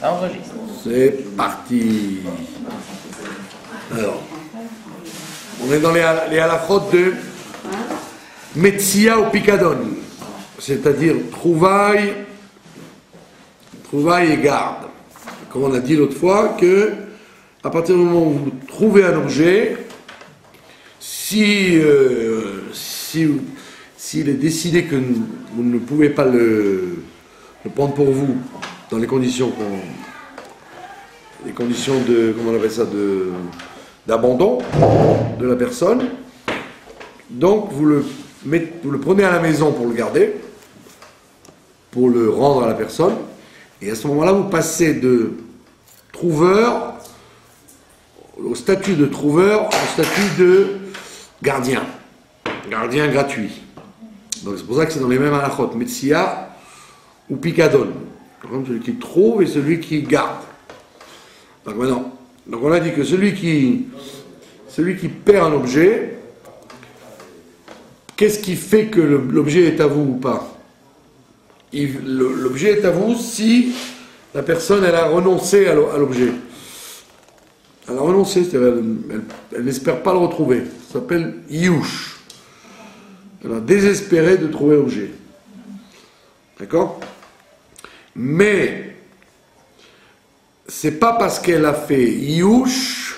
Enregistre. C'est parti. Alors, on est dans les halachot de Metsia ou Picadon, c'est-à-dire trouvaille et garde. Comme on a dit l'autre fois, que à partir du moment où vous trouvez un objet, s'il est décidé que vous ne pouvez pas le prendre pour vous dans les conditions de, comment on appelle ça, d'abandon de la personne, donc vous le prenez à la maison pour le garder, pour le rendre à la personne, et à ce moment-là vous passez de trouveur au statut de trouveur au statut de gardien gratuit. Donc c'est pour ça que c'est dans les mêmes halachot, Metsia ou Picadon, celui qui trouve et celui qui garde. Donc maintenant, on a dit que celui qui perd un objet, qu'est-ce qui fait que l'objet est à vous ou pas? L'objet est à vous si la personne elle a renoncé à l'objet. Elle a renoncé, c'est-à-dire elle n'espère pas le retrouver. Ça s'appelle Yush. Elle a désespéré de trouver l'objet. D'accord? Mais c'est pas parce qu'elle a fait Yush,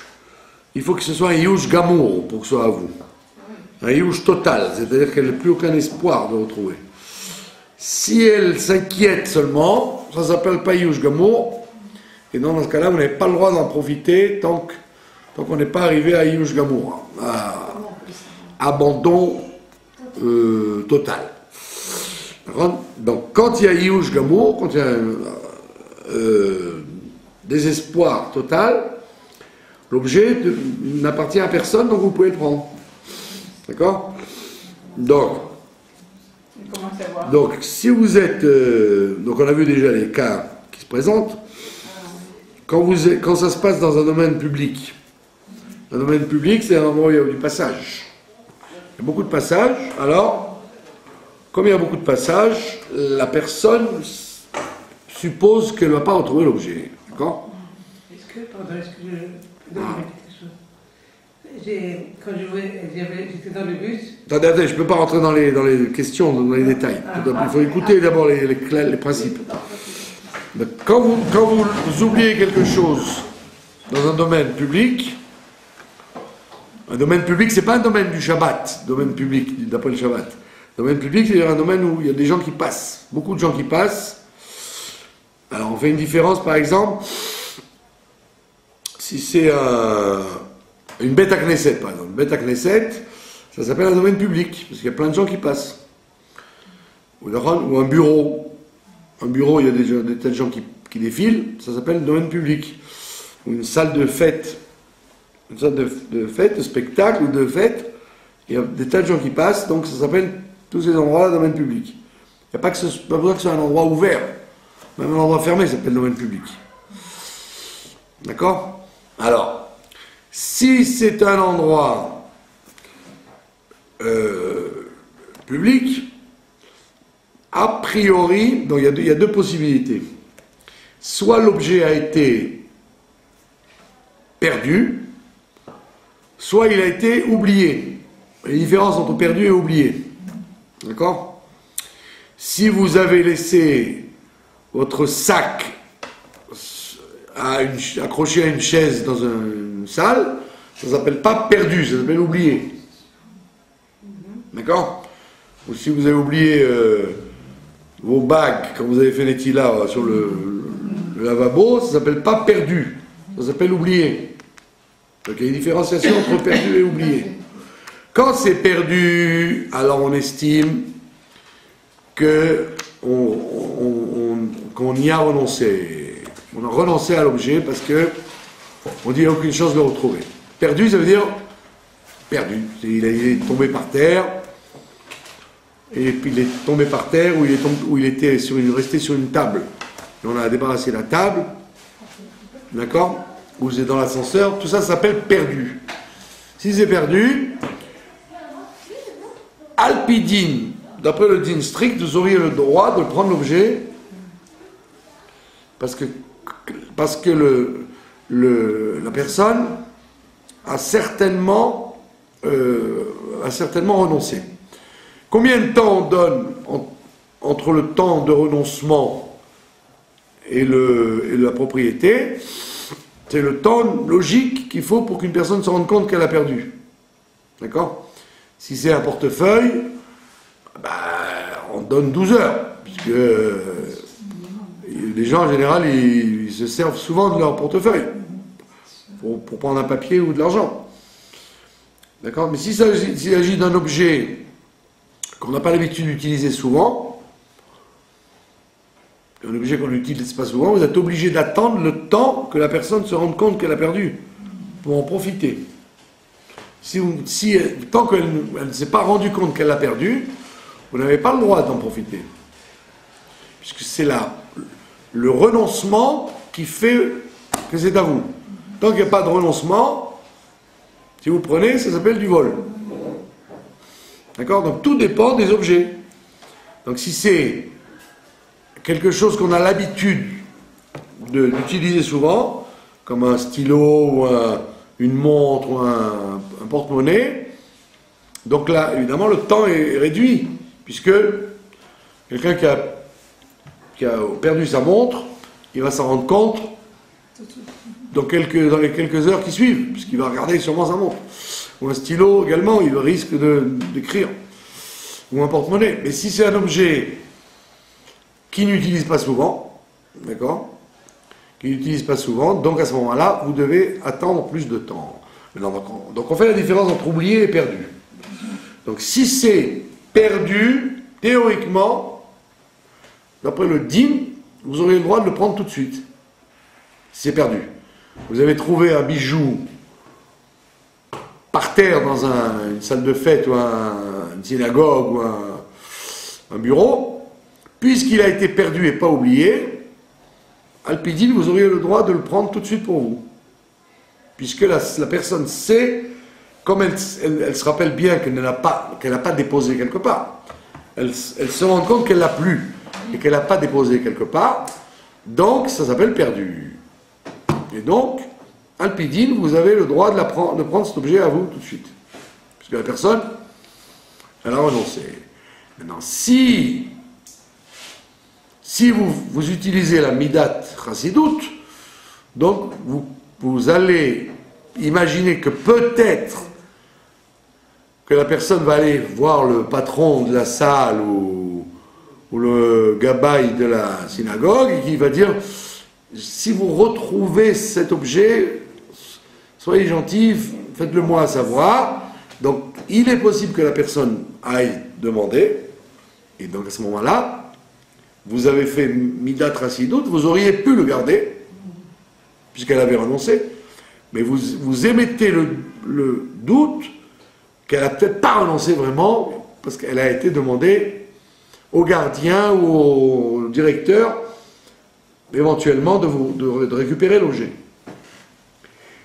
il faut que ce soit un Yush Gamour pour que ce soit à vous. Un Yush total, c'est-à-dire qu'elle n'a plus aucun espoir de retrouver. Si elle s'inquiète seulement, ça ne s'appelle pas Yush Gamour, et dans ce cas-là, vous n'avez pas le droit d'en profiter tant qu'on n'est pas arrivé à Yush Gamour, à abandon total. Donc quand il y a Yush Gamour, quand il y a désespoir total, l'objet n'appartient à personne, donc vous pouvez le prendre. D'accord? Donc, si vous êtes... donc on a vu déjà les cas qui se présentent. Quand ça se passe dans un domaine public, c'est un endroit où il y a du passage. Il y a beaucoup de passages, alors, comme il y a beaucoup de passages, la personne suppose qu'elle ne va pas retrouver l'objet. D'accord? Est-ce que je peux dire quelque chose? Quand j'étais dans le bus... Attendez, je ne peux pas rentrer dans les questions, dans les détails. Il faut écouter d'abord les principes. Quand vous oubliez quelque chose dans un domaine public, ce n'est pas un domaine du Shabbat, domaine public, d'après le Shabbat. Domaine public, c'est un domaine où il y a des gens qui passent, beaucoup de gens qui passent. Alors on fait une différence, par exemple, si c'est une bête à Knesset, par exemple. Une bête à Knesset, ça s'appelle un domaine public, parce qu'il y a plein de gens qui passent. Ou un bureau. Un bureau, il y a des tas de gens qui défilent, ça s'appelle un domaine public. Ou une salle de fête. Une salle de fête, de spectacle ou de fête, il y a des tas de gens qui passent, donc ça s'appelle tous ces endroits-là domaine public. Il n'y a pas besoin que ce soit un endroit ouvert. Même un endroit fermé, ça s'appelle domaine public. D'accord? Alors, si c'est un endroit public, a priori, donc il y a deux possibilités. Soit l'objet a été perdu, soit il a été oublié. Il y a une différence entre perdu et oublié. D'accord? Si vous avez laissé votre sac accroché à une chaise dans une salle, ça ne s'appelle pas perdu, ça s'appelle oublié. D'accord? Ou si vous avez oublié vos bagues quand vous avez fait les tilas sur le lavabo, ça ne s'appelle pas perdu, ça s'appelle oublié. Donc il y a une différenciation entre perdu et oublié. Quand c'est perdu, alors on estime qu'on y a renoncé. On a renoncé à l'objet parce que on dit qu'il n'y a aucune chance de le retrouver. Perdu, ça veut dire perdu. Il est tombé par terre, et puis il est tombé par terre où il était resté sur une table. Et on a débarrassé la table, d'accord? Ou c'est dans l'ascenseur, tout ça s'appelle perdu. Si c'est perdu, Alpidine, d'après le din strict, vous auriez le droit de prendre l'objet, parce que parce que la personne a certainement renoncé. Combien de temps on donne entre le temps de renoncement et la propriété? C'est le temps logique qu'il faut pour qu'une personne se rende compte qu'elle a perdu. D'accord? Si c'est un portefeuille, on donne 12 heures, puisque les gens en général ils se servent souvent de leur portefeuille pour prendre un papier ou de l'argent. D'accord? Mais s'il s'agit d'un objet qu'on n'a pas l'habitude d'utiliser souvent, un objet qu'on n'utilise pas souvent, vous êtes obligé d'attendre le temps que la personne se rende compte qu'elle a perdu pour en profiter. Tant qu'elle ne s'est pas rendue compte qu'elle a perdu, vous n'avez pas le droit d'en profiter. Puisque c'est le renoncement qui fait que c'est à vous. Tant qu'il n'y a pas de renoncement, si vous prenez, ça s'appelle du vol. D'accord? Donc tout dépend des objets. Donc si c'est quelque chose qu'on a l'habitude d'utiliser souvent, comme un stylo ou une montre ou un porte-monnaie, donc là, évidemment, le temps est réduit, puisque quelqu'un qui a perdu sa montre, il va s'en rendre compte dans les quelques heures qui suivent, puisqu'il va regarder sûrement sa montre. Ou un stylo également, il risque d'écrire. Ou un porte-monnaie. Mais si c'est un objet qui n'utilise pas souvent, d'accord, qui n'utilise pas souvent, donc à ce moment-là, vous devez attendre plus de temps. Donc on fait la différence entre oublié et perdu. Donc si c'est perdu, théoriquement, d'après le din, vous aurez le droit de le prendre tout de suite. Si c'est perdu. Vous avez trouvé un bijou par terre dans une salle de fête ou une synagogue ou un bureau, puisqu'il a été perdu et pas oublié, Alpidine, vous auriez le droit de le prendre tout de suite pour vous. Puisque la personne sait, comme elle se rappelle bien qu'elle n'a pas déposé quelque part, elle se rend compte qu'elle l'a plus et qu'elle n'a pas déposé quelque part, donc ça s'appelle perdu. Et donc, Alpidine, vous avez le droit de prendre cet objet à vous tout de suite. Puisque la personne, elle a renoncé. Maintenant, si vous utilisez la Midat Chassidout, donc vous allez imaginer que peut-être que la personne va aller voir le patron de la salle ou le gabaï de la synagogue et qui va dire: si vous retrouvez cet objet, soyez gentil, faites-le moi savoir. Donc il est possible que la personne aille demander, et donc à ce moment-là, vous avez fait Midat Chassidout, vous auriez pu le garder, puisqu'elle avait renoncé, mais vous émettez le doute qu'elle n'a peut-être pas renoncé vraiment, parce qu'elle a été demandée au gardien ou au directeur, éventuellement, de récupérer l'objet.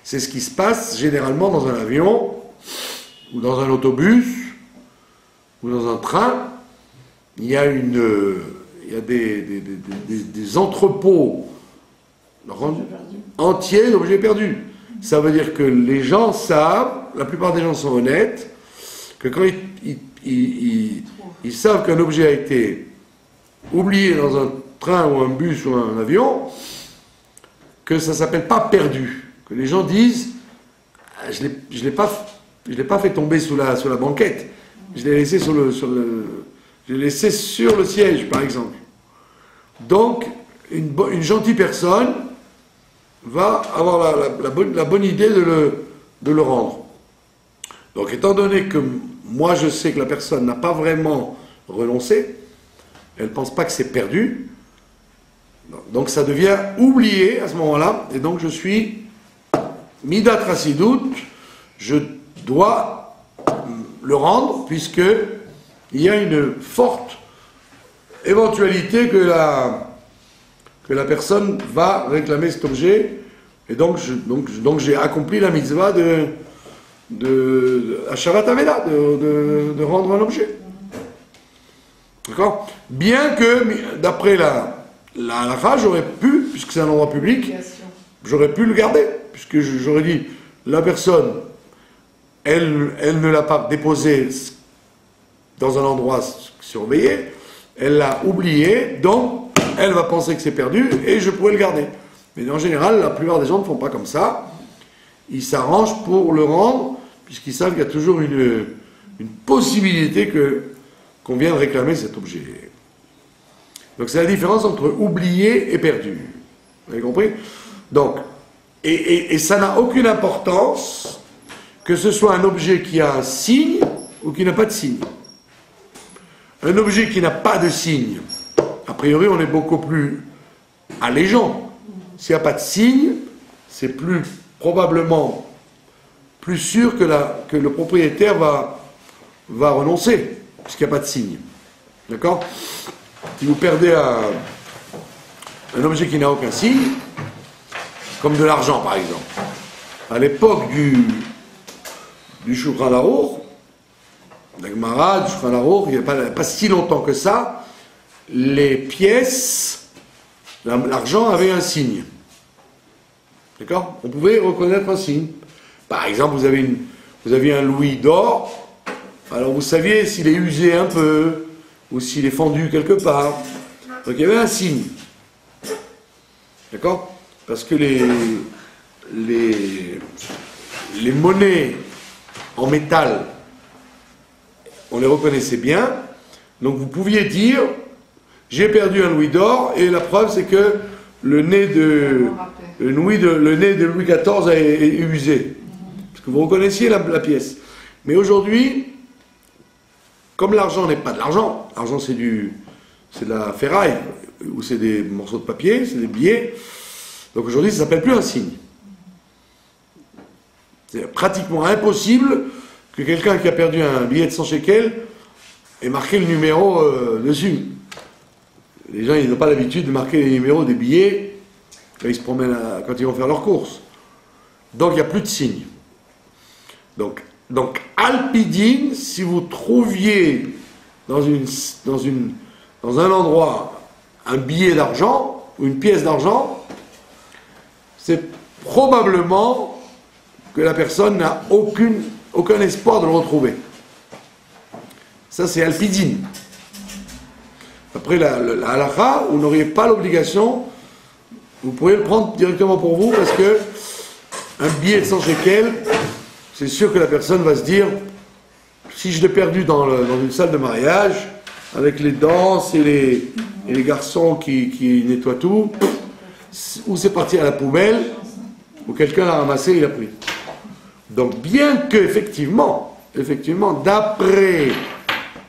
C'est ce qui se passe généralement dans un avion, ou dans un autobus, ou dans un train. Il y a des entrepôts entiers d'objets perdus. Ça veut dire que les gens savent, la plupart des gens sont honnêtes, que quand ils savent qu'un objet a été oublié dans un train ou un bus ou un avion, que ça ne s'appelle pas perdu. Que les gens disent: je l'ai pas fait tomber sous la banquette, je l'ai laissé sur le siège, par exemple. Donc, une gentille personne va avoir la bonne idée de le rendre. Donc, étant donné que moi je sais que la personne n'a pas vraiment renoncé, elle ne pense pas que c'est perdu, donc ça devient oublié à ce moment-là, et donc je suis Midat Chassidout, je dois le rendre, puisque il y a une forte éventualité que la personne va réclamer cet objet, et donc j'ai accompli la mitzvah de Hashavat Aveda, de rendre un objet. D'accord? Bien que, d'après la halakha, j'aurais pu puisque c'est un endroit public, Obligation. j'aurais pu le garder, puisque j'aurais dit, la personne, elle ne l'a pas déposé dans un endroit surveillé, elle l'a oublié, donc elle va penser que c'est perdu, et je pourrais le garder. Mais en général, la plupart des gens ne font pas comme ça. Ils s'arrangent pour le rendre, puisqu'ils savent qu'il y a toujours une possibilité qu'on vienne réclamer cet objet. Donc c'est la différence entre oublié et perdu. Vous avez compris? Donc, et ça n'a aucune importance que ce soit un objet qui a un signe ou qui n'a pas de signe. Un objet qui n'a pas de signe, a priori on est beaucoup plus allégeant. S'il n'y a pas de signe, c'est probablement plus sûr que le propriétaire va renoncer, puisqu'il n'y a pas de signe. D'accord? Si vous perdez un objet qui n'a aucun signe, comme de l'argent par exemple, à l'époque du Shulchan Aruch, d'Agmara, du Shulchan Aruch, il n'y a pas si longtemps que ça, les pièces, l'argent avait un signe. D'accord? On pouvait reconnaître un signe. Par exemple, vous aviez un louis d'or, alors vous saviez s'il est usé un peu, ou s'il est fendu quelque part. Donc il y avait un signe. D'accord? Parce que les monnaies en métal, on les reconnaissait bien, donc vous pouviez dire, j'ai perdu un louis d'or, et la preuve c'est que le nez de Louis XIV est usé. Parce que vous reconnaissiez la pièce. Mais aujourd'hui, comme l'argent n'est pas de l'argent, l'argent c'est de la ferraille, ou c'est des morceaux de papier, c'est des billets, donc aujourd'hui ça ne s'appelle plus un signe. C'est pratiquement impossible que quelqu'un qui a perdu un billet de 100 shekels ait marqué le numéro dessus. Les gens ils n'ont pas l'habitude de marquer les numéros des billets quand ils se promènent, quand ils vont faire leurs courses. Donc il n'y a plus de signe. Donc Alpidine, si vous trouviez dans un endroit un billet d'argent ou une pièce d'argent, c'est probablement que la personne n'a aucun espoir de le retrouver. Ça c'est Alpidine. Après la halakha, vous n'auriez pas l'obligation, vous pourriez le prendre directement pour vous, parce que un billet de 100 shekels, c'est sûr que la personne va se dire, si je l'ai perdu dans une salle de mariage, avec les danses et les garçons qui nettoient tout, ou c'est parti à la poubelle, ou quelqu'un l'a ramassé et l'a pris. Donc bien que, effectivement, d'après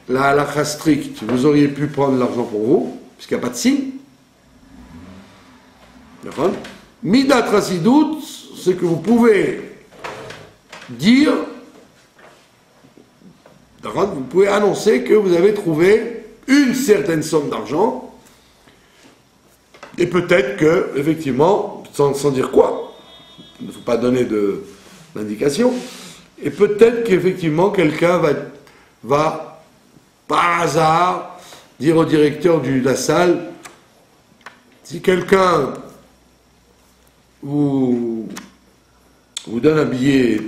la halakha stricte, vous auriez pu prendre l'argent pour vous, puisqu'il n'y a pas de signe. D'accord? Midat Rasidut, c'est que vous pouvez dire, vous pouvez annoncer que vous avez trouvé une certaine somme d'argent, et peut-être que, effectivement, sans dire quoi, il ne faut pas donner d'indication, et peut-être qu'effectivement quelqu'un va, par hasard, dire au directeur de la salle, si quelqu'un vous donne un billet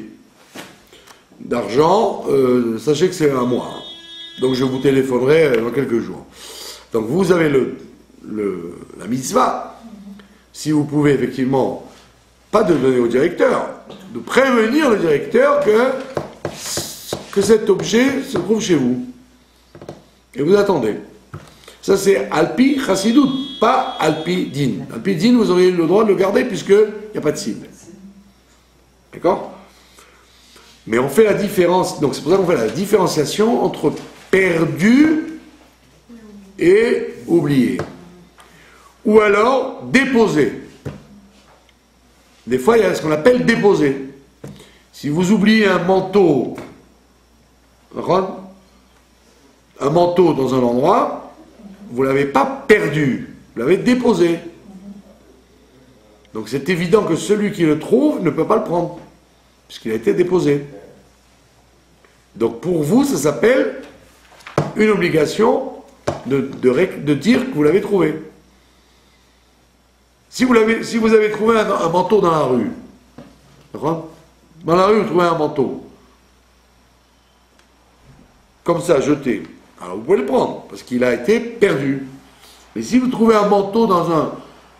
d'argent, sachez que c'est à moi. Donc je vous téléphonerai dans quelques jours. Donc vous avez la mitzvah, si vous pouvez effectivement, pas de donner au directeur, de prévenir le directeur que cet objet se trouve chez vous. Et vous attendez. Ça c'est Alpi Chassidut, pas Alpi Din. Alpi Din, vous auriez le droit de le garder puisqu'il n'y a pas de signe. D'accord? Mais on fait la différence, donc c'est pour ça qu'on fait la différenciation entre perdu et oublié. Ou alors déposé. Des fois, il y a ce qu'on appelle déposé. Si vous oubliez un manteau, un manteau dans un endroit, vous ne l'avez pas perdu, vous l'avez déposé. Donc c'est évident que celui qui le trouve ne peut pas le prendre, puisqu'il a été déposé. Donc pour vous, ça s'appelle une obligation de dire que vous l'avez trouvé. Si vous avez trouvé un manteau dans la rue, d'accord? Dans la rue, vous trouvez un manteau. Comme ça, jeté. Alors vous pouvez le prendre, parce qu'il a été perdu. Mais si vous trouvez un manteau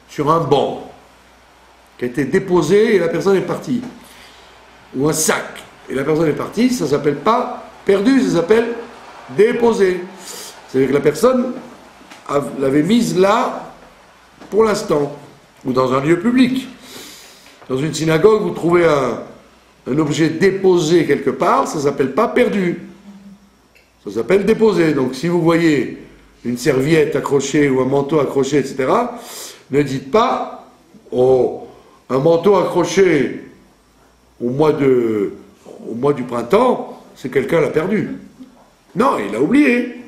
sur un banc, qui a été déposé et la personne est partie, ou un sac, et la personne est partie, ça ne s'appelle pas perdu, ça s'appelle déposé. C'est-à-dire que la personne l'avait mise là pour l'instant, ou dans un lieu public. Dans une synagogue, vous trouvez un objet déposé quelque part, ça ne s'appelle pas perdu. Ça s'appelle déposé. Donc si vous voyez une serviette accrochée ou un manteau accroché, etc., ne dites pas « Oh, un manteau accroché au mois du printemps, c'est quelqu'un l'a perdu. » Non, il a oublié.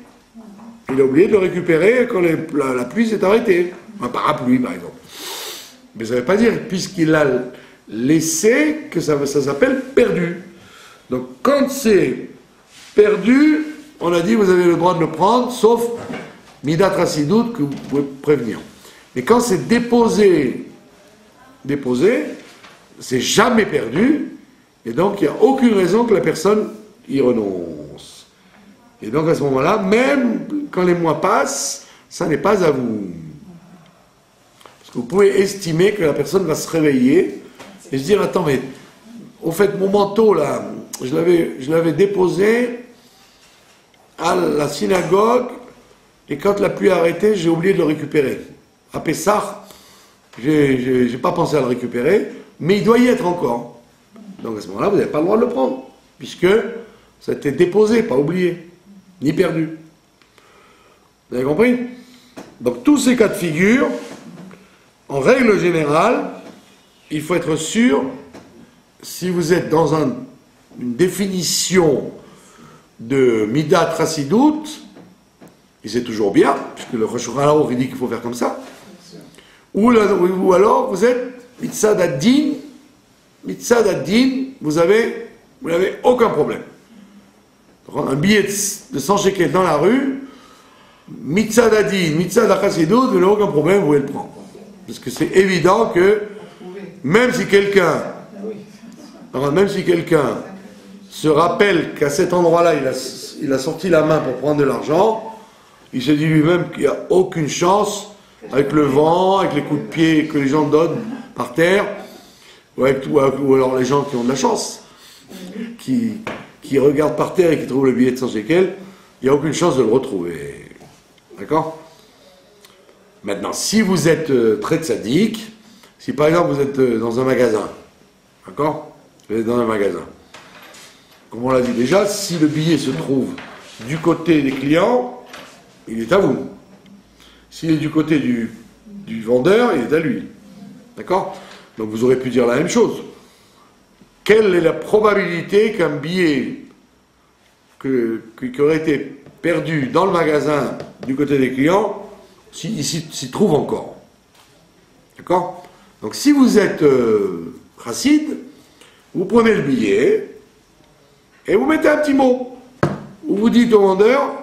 Il a oublié de le récupérer quand la pluie s'est arrêtée. Un parapluie, par exemple. Mais ça ne veut pas dire, puisqu'il l'a laissé, que ça s'appelle perdu. Donc quand c'est perdu, on a dit vous avez le droit de le prendre, sauf Midat Rassidout que vous pouvez prévenir. Mais quand c'est déposé, c'est jamais perdu, et donc il n'y a aucune raison que la personne y renonce. Et donc à ce moment-là, même quand les mois passent, ça n'est pas à vous. Parce que vous pouvez estimer que la personne va se réveiller et se dire, attends, mais au fait, mon manteau là, je l'avais déposé à la synagogue, et quand la pluie a arrêté, j'ai oublié de le récupérer. À Pessah, j'ai pas pensé à le récupérer, mais il doit y être encore. Donc à ce moment-là, vous n'avez pas le droit de le prendre, puisque ça a été déposé, pas oublié, ni perdu. Vous avez compris? Donc tous ces cas de figure, en règle générale, il faut être sûr, si vous êtes dans une définition de Midat Rassidout, et c'est toujours bien, puisque le Rosh Hashanah il dit qu'il faut faire comme ça, ou alors vous êtes Mitzad ad-Din, vous n'avez aucun problème. Un billet de 100 shekels dans la rue, Mitzad ad-Din, Mitzad Rassidout, vous n'avez aucun problème, vous pouvez le prendre. Parce que c'est évident que même si quelqu'un se rappelle qu'à cet endroit-là, il a sorti la main pour prendre de l'argent, il se dit lui-même qu'il n'y a aucune chance, avec le vent, avec les coups de pied que les gens donnent par terre, ou alors les gens qui ont de la chance, qui regardent par terre et qui trouvent le billet de 100 shekels, il n'y a aucune chance de le retrouver. D'accord? Maintenant, si vous êtes très tzaddik, si par exemple vous êtes dans un magasin, d'accord? Vous êtes dans un magasin. Comme on l'a dit déjà, si le billet se trouve du côté des clients, il est à vous. S'il est du côté du vendeur, il est à lui. D'accord? Donc vous aurez pu dire la même chose. Quelle est la probabilité qu'un billet qui aurait été perdu dans le magasin du côté des clients s'y trouve encore? D'accord? Donc si vous êtes chassid, vous prenez le billet et vous mettez un petit mot. Où vous dites au vendeur,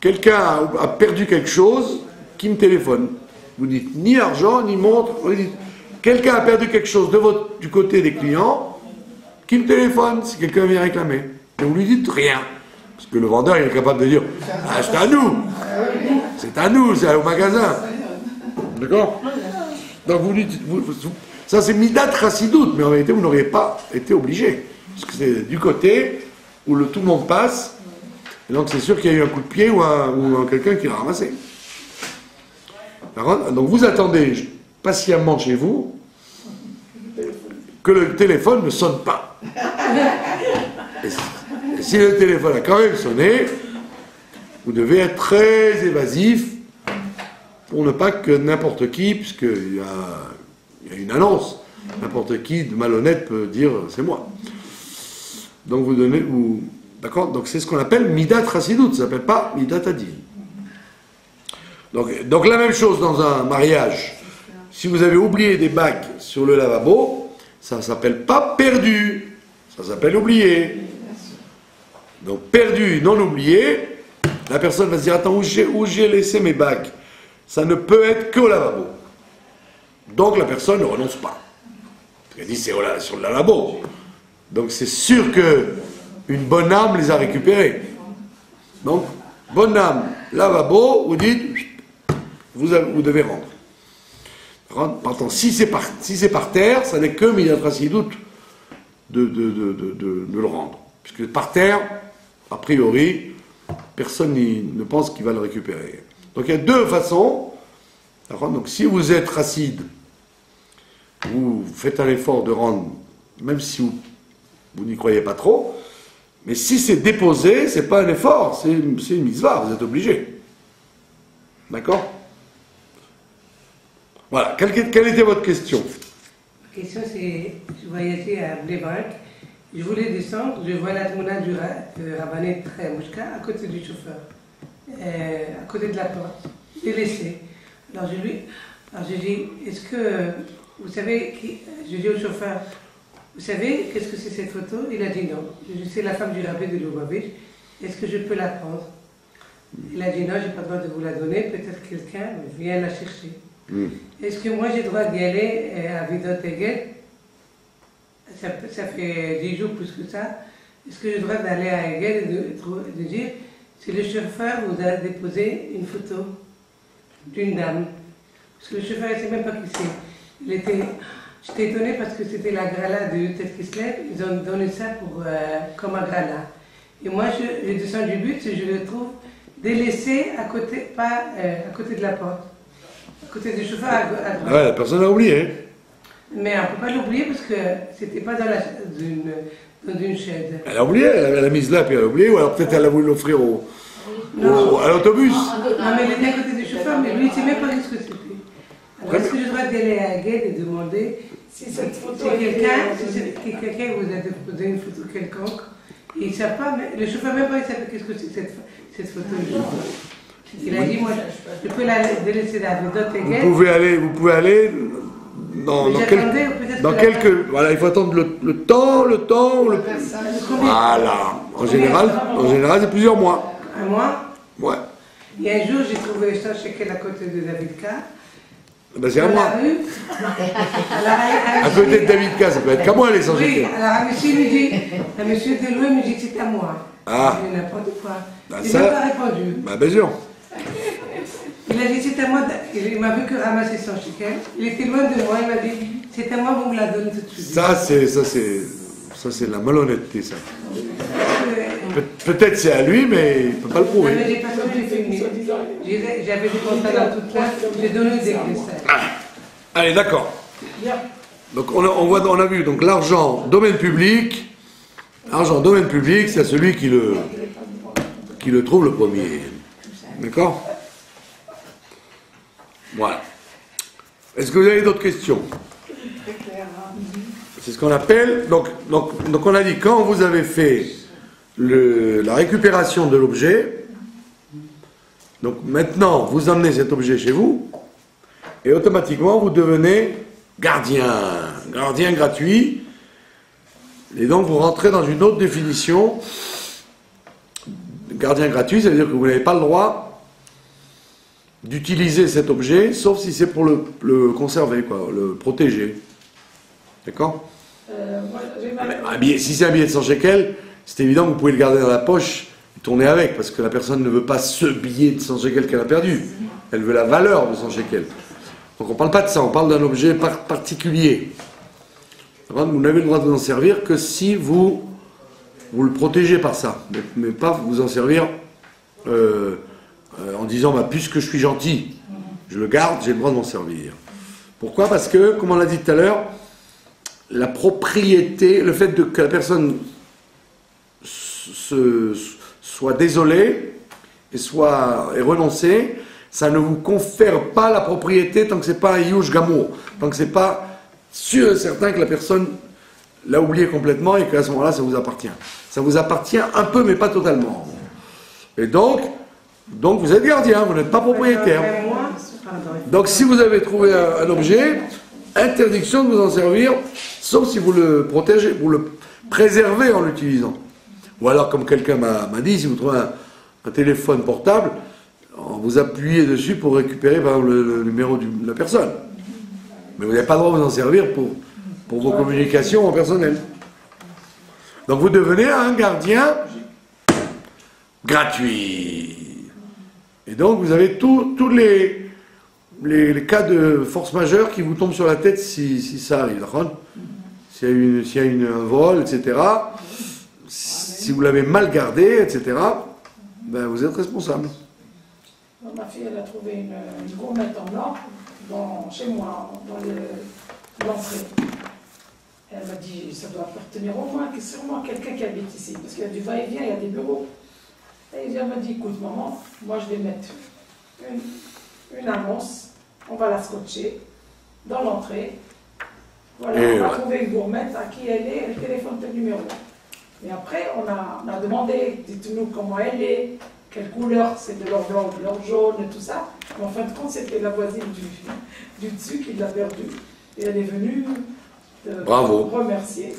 quelqu'un a perdu quelque chose, qui me téléphone. Vous dites ni argent, ni montre. Vous dites, quelqu'un a perdu quelque chose du côté des clients, qui me téléphone si quelqu'un vient réclamer. Et vous lui dites rien. Parce que le vendeur, il est capable de dire, ah, c'est à nous. C'est à nous, c'est au magasin. D'accord? Donc vous dites, ça c'est Midat Rassidout, mais en réalité vous n'auriez pas été obligé. Parce que c'est du côté où tout le monde passe, et donc c'est sûr qu'il y a eu un coup de pied ou quelqu'un qui l'a ramassé. Donc vous attendez patiemment chez vous que le téléphone ne sonne pas. Et si le téléphone a quand même sonné, vous devez être très évasif pour ne pas que n'importe qui, puisqu'il y a une annonce, n'importe qui de malhonnête peut dire c'est moi. Donc vous donnez, d'accord? Donc c'est ce qu'on appelle Midat Rassidout, ça ne s'appelle pas Midat ad-Din. Donc la même chose dans un mariage. Si vous avez oublié des bagues sur le lavabo, ça ne s'appelle pas perdu, ça s'appelle oublié. Donc perdu, non oublié, la personne va se dire attends, où j'ai laissé mes bagues? Ça ne peut être qu'au lavabo. Donc la personne ne renonce pas. Elle dit c'est sur le lavabo. Donc c'est sûr que une bonne âme les a récupérés. Donc, bonne âme, lavabo, vous dites, vous devez rendre. Pourtant, si c'est par terre, ça n'est que Midat Chassidout de le rendre. Puisque par terre, a priori, personne ne pense qu'il va le récupérer. Donc il y a deux façons. Donc si vous êtes chassid, vous faites un effort de rendre, même si vous n'y croyez pas trop. Mais si c'est déposé, c'est pas un effort, c'est une mitzvah, vous êtes obligé. D'accord? Voilà. Quelle était votre question? Ma question, c'est, je voyageais à Bnei-Brak, je voulais descendre, je vois la tmouna du Rabbané Mouchka à côté du chauffeur, à côté de la porte. Je l'ai laissé. Alors j'ai dit, est-ce que, vous savez, je dis au chauffeur, vous savez, qu'est-ce que c'est cette photo? Il a dit non. Je sais la femme du rabbin de Lubavitch. Est-ce que je peux la prendre? Il a dit non, je n'ai pas le droit de vous la donner. Peut-être quelqu'un vient la chercher. Est-ce que moi j'ai le droit d'y aller à Vidot Eged? Ça fait 10 jours plus que ça. Est-ce que j'ai le droit d'aller à Eged et de dire si le chauffeur vous a déposé une photo d'une dame? Parce que le chauffeur ne sait même pas qui c'est. J'étais étonnée parce que c'était la grala de Ted Kislev, ils ont donné ça comme un grala. Et moi, je descends du but, je le trouve délaissé à côté, pas à côté de la porte, à côté du chauffeur à droite. Ouais, la personne a oublié. Hein. Mais on ne peut pas l'oublier parce que c'était pas dans une chaise. Elle a oublié, elle a mis là, puis elle a oublié, ou alors peut-être elle a voulu l'offrir à l'autobus. Non, mais elle était à côté du chauffeur, mais lui, il ne sait même pas ce que c'était. Alors, est-ce que je dois aller à Gued et demander si quelqu'un vous a déposé une photo quelconque, il ne sait pas, mais le chauffeur même pas il savait qu'est-ce que c'est cette photo. Il a dit, moi, je peux la délaisser là, vous pouvez aller dans quelques... Voilà, il faut attendre le temps, Voilà. En général, c'est plusieurs mois. Un mois? Ouais. Et un jour, j'ai trouvé ça chez quel à côté de David K. Ben c'est à moi. À côté de David K, ça peut être qu'à moi les 100 shekels. Oui, alors un monsieur de loué me dit que c'est à moi. Ah. Il n'importe quoi. Ben, il n'a pas répondu. Ben, bien sûr. Il a dit c'est à moi, il m'a vu que ramasser 100 shekels. Il était loin de moi, il m'a dit c'est à moi, vous me la donnez tout de suite. Ça c'est la malhonnêteté, ça. Peut-être c'est à lui, mais il ne peut pas le prouver. J'ai pas fini. J'avais des contrats dans toute classe, j'ai donné des messages. Allez, d'accord. Donc on a vu donc l'argent domaine public, c'est celui qui le trouve le premier. D'accord? Voilà. Est-ce que vous avez d'autres questions? C'est ce qu'on appelle, donc on a dit, quand vous avez fait la récupération de l'objet, donc maintenant vous emmenez cet objet chez vous, et automatiquement vous devenez gardien gratuit, et donc vous rentrez dans une autre définition. Gardien gratuit, ça veut dire que vous n'avez pas le droit d'utiliser cet objet, sauf si c'est pour le conserver, quoi, le protéger. D'accord? Si c'est un billet de 100 shekels, c'est évident que vous pouvez le garder dans la poche et tourner avec, parce que la personne ne veut pas ce billet de 100 shekels qu'elle a perdu. Elle veut la valeur de 100 shekels. Donc on ne parle pas de ça, on parle d'un objet particulier. Vous n'avez le droit de vous en servir que si vous le protégez par ça, mais pas vous en servir en disant puisque je suis gentil, je le garde, j'ai le droit de m'en servir. Pourquoi? Parce que, comme on l'a dit tout à l'heure, la propriété, le fait que la personne soit désolée et renoncée, ça ne vous confère pas la propriété tant que c'est pas un yush gamour, tant que c'est pas sûr et certain que la personne l'a oublié complètement et qu'à ce moment-là ça vous appartient. Ça vous appartient un peu mais pas totalement. Et donc vous êtes gardien, vous n'êtes pas propriétaire. Donc si vous avez trouvé un objet, interdiction de vous en servir, sauf si vous le protégez, vous le préservez en l'utilisant. Ou alors, comme quelqu'un m'a dit, si vous trouvez un téléphone portable, vous appuyez dessus pour récupérer par exemple, le numéro de la personne. Mais vous n'avez pas le droit de vous en servir pour vos communications en personnel. Donc vous devenez un gardien gratuit. Et donc vous avez tous les cas de force majeure qui vous tombent sur la tête si ça arrive. S'il y a un vol, etc., si vous l'avez mal gardé, etc., ben vous êtes responsable. Ma fille, elle a trouvé une gourmette en or chez moi, dans l'entrée. Elle m'a dit, ça doit appartenir au moins, sûrement quelqu'un qui habite ici, parce qu'il y a du va-et-vient, il y a des bureaux. Et elle m'a dit, écoute maman, moi je vais mettre une annonce, on va la scotcher dans l'entrée. Voilà, on va trouver une gourmette, à qui elle est, elle téléphone tel numéro. Et après, on a demandé, dites-nous comment elle est, quelle couleur, c'est de l'or blanc ou de l'or jaune et tout ça. Mais en fin de compte, c'était la voisine du dessus qui l'a perdue. Et elle est venue Bravo. remercier.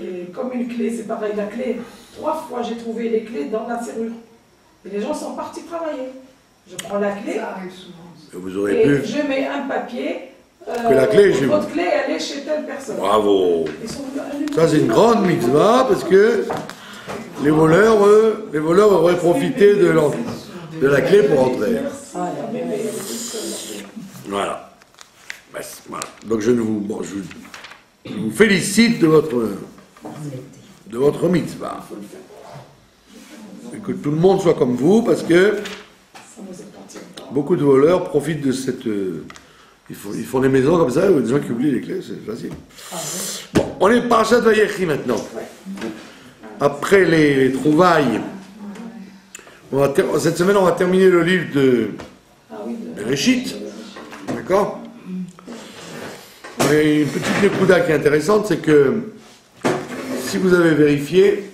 Et comme une clé, c'est pareil, la clé, 3 fois j'ai trouvé les clés dans la serrure. Et les gens sont partis travailler. Je prends la clé, Ça arrive souvent. Et vous aurez pu... je mets un papier. Que la clé, votre clé, elle est chez telle personne. Bravo. Ils sont Ça, c'est une grande mitzvah, parce que les voleurs auraient profité de la clé pour entrer. Voilà. Voilà. Donc je vous félicite de votre mitzvah. Et que tout le monde soit comme vous, parce que beaucoup de voleurs profitent de cette... Ils font des maisons comme ça, ou des gens qui oublient les clés, c'est facile. Bon, on est Parashat Vayechi maintenant. Après les trouvailles, cette semaine on va terminer le livre de Bereshit. D'accord? Et une petite nekuda qui est intéressante, c'est que si vous avez vérifié,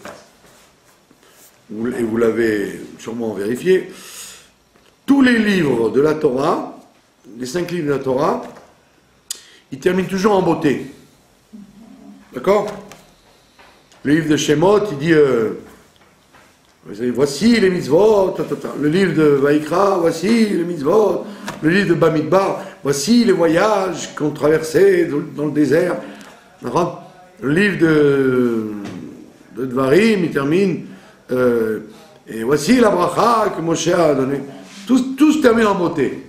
et vous l'avez sûrement vérifié, tous les livres de la Torah, les 5 livres de la Torah, ils terminent toujours en beauté. D'accord? Le livre de Shemot, il dit voici les mitzvot, le livre de Vaïkra, voici les mitzvot, le livre de Bamidbar, voici les voyages qu'on traversait dans le désert. D'accord? Le livre de Dvarim, il termine et voici la bracha que Moshe a donnée. Tout se termine en beauté.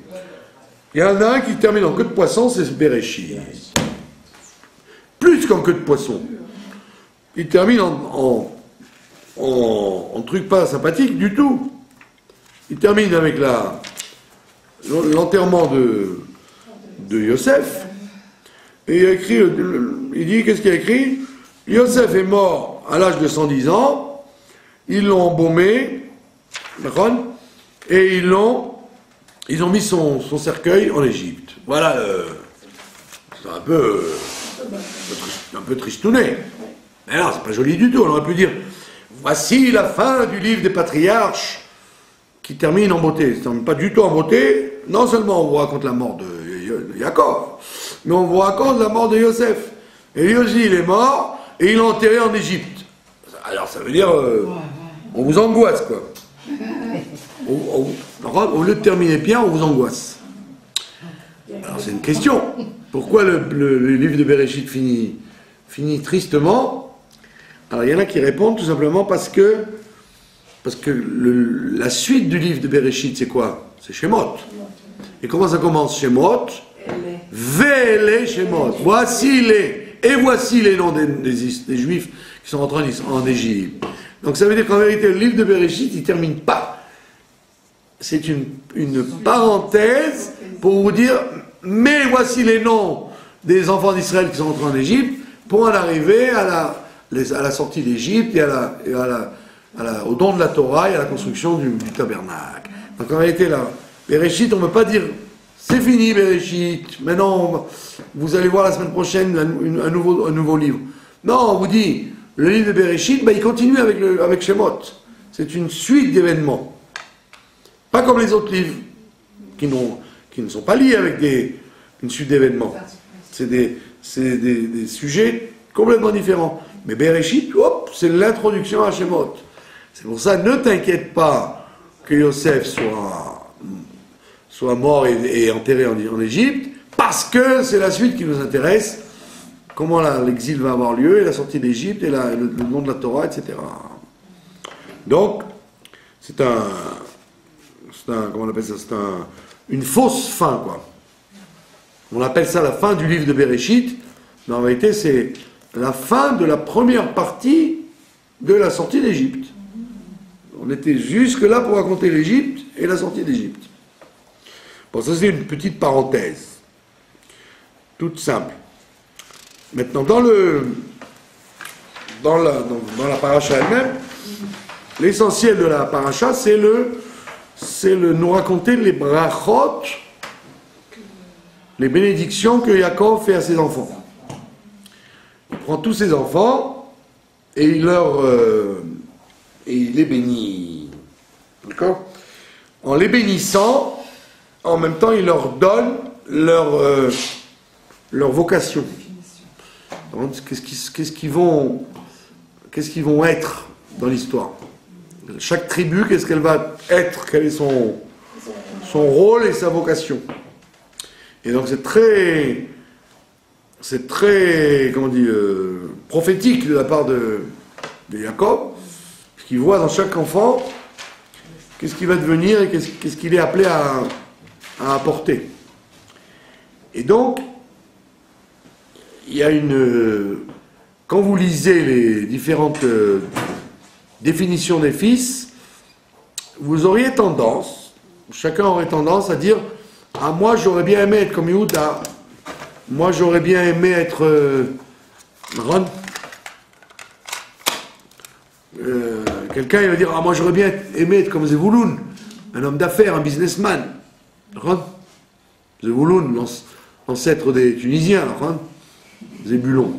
Il y en a un qui termine en queue de poisson, c'est ce Bereshit. Plus qu'en queue de poisson. Il termine en truc pas sympathique du tout. Il termine avec l'enterrement de Yosef. Et il a écrit, il dit, qu'est-ce qu'il a écrit? Yosef est mort à l'âge de 110 ans. Ils l'ont embaumé. D'accord? Et ils ont mis son cercueil en Égypte. Voilà, c'est un peu tristouné. Mais non, c'est pas joli du tout. On aurait pu dire, voici la fin du livre des patriarches qui termine en beauté. Ça ne termine pas du tout en beauté. Non seulement on vous raconte la mort de Jacob, mais on vous raconte la mort de Yosef. Et lui aussi, il est mort et il est enterré en Égypte. Alors ça veut dire, on vous angoisse, quoi. Au lieu de terminer bien, on vous angoisse. Alors c'est une question. Pourquoi le livre de Bereshit finit tristement? Alors il y en a qui répondent tout simplement parce que la suite du livre de Bereshit, c'est quoi? C'est Shemot. Et comment ça commence? Shemot. Vele Shemot. Voici les noms des Juifs qui sont entrés en Égypte. Donc ça veut dire qu'en vérité, le livre de Bereshit, il ne termine pas. C'est une parenthèse pour vous dire, mais voici les noms des enfants d'Israël qui sont entrés en Égypte, pour en arriver à la sortie d'Égypte et au don de la Torah et à la construction du tabernacle. Donc en réalité, là, Bereshit, on ne peut pas dire, c'est fini Bereshit, maintenant vous allez voir la semaine prochaine un nouveau livre. Non, on vous dit, le livre de Bereshit, il continue avec Shemot. C'est une suite d'événements. Pas comme les autres livres, qui ne sont pas liés avec une suite d'événements. C'est des sujets complètement différents. Mais Bereshit, c'est l'introduction à Shemot. C'est pour ça, ne t'inquiète pas que Yosef soit mort et enterré en Égypte, parce que c'est la suite qui nous intéresse, comment l'exil va avoir lieu, et la sortie d'Égypte, et le nom de la Torah, etc. Donc, comment on appelle ça, une fausse fin, quoi. On appelle ça la fin du livre de Bereshit, mais en vérité, c'est la fin de la première partie de la sortie d'Égypte. On était jusque là pour raconter l'Égypte et la sortie d'Égypte. Bon, ça c'est une petite parenthèse, toute simple. Maintenant, dans la paracha elle-même, l'essentiel de la paracha, c'est nous raconter les brachot, les bénédictions que Yaakov fait à ses enfants. Il prend tous ses enfants et il les bénit. D'accord? En les bénissant, en même temps, il leur donne leur vocation. Qu'est-ce qu'ils vont être dans l'histoire? Chaque tribu, qu'est-ce qu'elle va être? Quel est son rôle et sa vocation? Et donc c'est très, comment on dit, prophétique de la part de Jacob, qui voit dans chaque enfant qu'est-ce qu'il va devenir et qu'est-ce qu'il est appelé à apporter. Et donc, il y a quand vous lisez les différentes définitions des fils, vous auriez tendance, chacun aurait tendance à dire: ah, moi j'aurais bien aimé être comme Yehuda, moi j'aurais bien aimé être Ron. Quelqu'un il va dire: ah, moi j'aurais bien aimé être comme Zevouloun, un homme d'affaires, un businessman. Ron. Zevouloun, l'ancêtre des Tunisiens, Ron. Zébulon.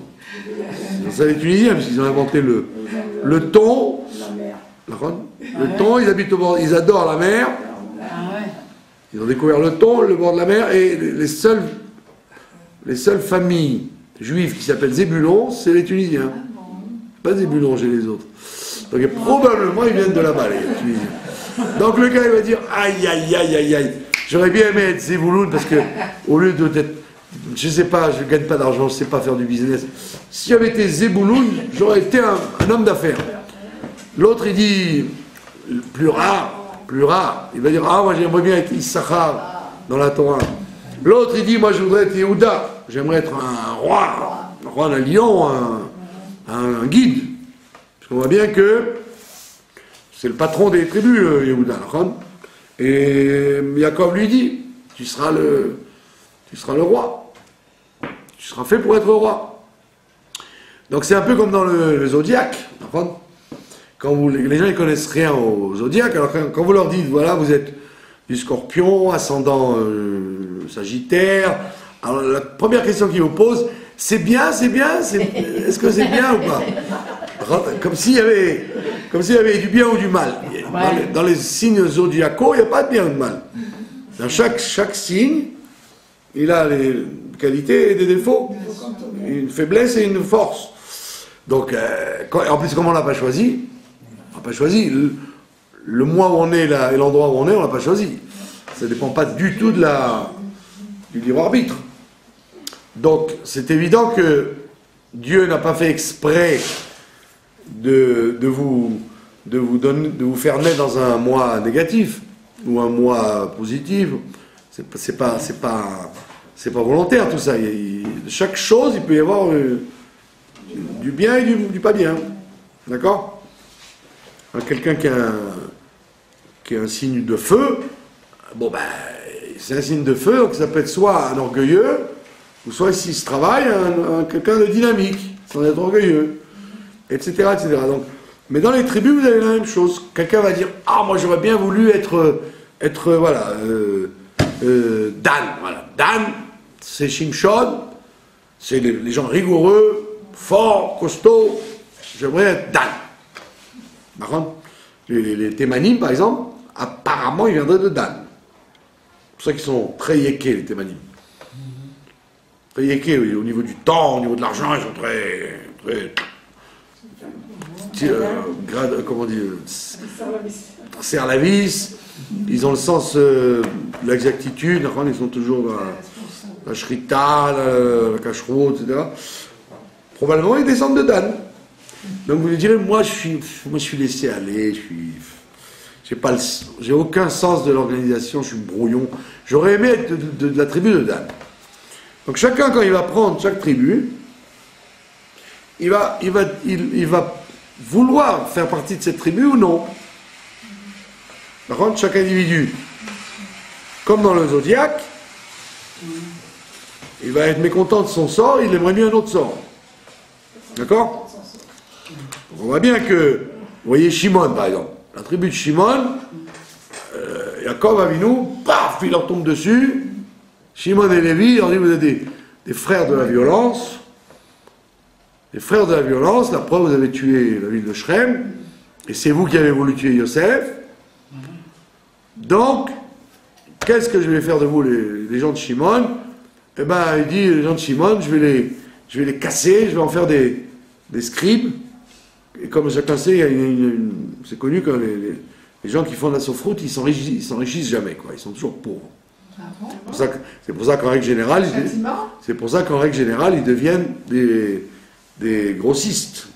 C'est les Tunisiens, parce qu'ils ont inventé le thon. Le thon, ils habitent au bord, ils adorent la mer. Ils ont découvert le thon, le bord de la mer, et les seules familles juives qui s'appellent Zébulon, c'est les Tunisiens. Pas Zébulon chez les autres. Donc probablement ils viennent de là-bas, les Tunisiens. Donc le gars il va dire: aïe aïe aïe aïe aïe, j'aurais bien aimé être Zébouloun parce que au lieu d'être, je sais pas, je gagne pas d'argent, je sais pas faire du business. Si j'avais été Zébouloun, j'aurais été un homme d'affaires. L'autre il dit plus rare. Il va dire: ah, moi j'aimerais bien être Issachar dans la Torah. L'autre il dit: moi je voudrais être Yehuda, j'aimerais être un roi, un lion, un guide. Parce qu'on voit bien que c'est le patron des tribus, Yehuda. Et Yaakov lui dit: tu seras le roi. Tu seras fait pour être roi. Donc c'est un peu comme dans le zodiaque. Quand les gens ne connaissent rien au zodiaque, alors quand vous leur dites: voilà, vous êtes du Scorpion, ascendant Sagittaire, alors la première question qu'ils vous posent: c'est bien, est-ce que c'est bien ou pas? Comme s'il y avait du bien ou du mal. Dans les signes zodiacaux, il n'y a pas de bien ou de mal. Dans chaque signe, il a les qualités et des défauts, une faiblesse et une force. Donc, en plus, comme on ne l'a pas choisi, le mois où on est là et l'endroit où on est, on ne l'a pas choisi. Ça ne dépend pas du tout du libre arbitre. Donc, c'est évident que Dieu n'a pas fait exprès de vous faire naître dans un mois négatif ou un mois positif. C'est pas volontaire tout ça. Chaque chose, il peut y avoir du bien et du pas bien. D'accord? Quelqu'un qui a un signe de feu, bon ben, c'est un signe de feu, donc ça peut être soit un orgueilleux, ou soit, s'il se travaille, quelqu'un de dynamique, sans être orgueilleux, etc., etc. Donc, mais dans les tribus, vous avez la même chose. Quelqu'un va dire: ah, moi j'aurais bien voulu être voilà, Dan. Voilà. Dan, c'est Shimshon, c'est les gens rigoureux, forts, costauds. J'aimerais être Dan. Par contre, les Thémanim, par exemple, apparemment, ils viendraient de Dan. C'est pour ça qu'ils sont très yékés, les Thémanim. Très yékés, oui, au niveau du temps, au niveau de l'argent, ils sont très comment dire, serrent la vis. Ils ont le sens de l'exactitude. Ils sont toujours la shrita, la kashrut, etc. Probablement ils descendent de Dan. Donc vous lui direz, moi je suis laissé aller, j'ai aucun sens de l'organisation, je suis brouillon. J'aurais aimé être de la tribu de Dan. Donc chacun, quand il va prendre chaque tribu, il va vouloir faire partie de cette tribu ou non. Par contre, chaque individu, comme dans le zodiaque, il va être mécontent de son sort, il aimerait mieux un autre sort. D'accord? On voit bien que, vous voyez Shimon par exemple, la tribu de Shimon, Yaakov Avinu, paf, il leur tombe dessus. Shimon et Lévi, il leur dit, vous êtes des frères de la violence. Les frères de la violence, la preuve, vous avez tué la ville de Shrem, et c'est vous qui avez voulu tuer Yosef. Donc, qu'est-ce que je vais faire de vous, les gens de Shimon? Eh bien, il dit, les gens de Shimon, je vais les casser, je vais en faire des scribes. Et comme chacun sait, c'est connu que les gens qui font de la soufroute, ils s'enrichissent jamais, quoi. Ils sont toujours pauvres. Ah bon? C'est pour ça qu'en règle générale, ils deviennent des grossistes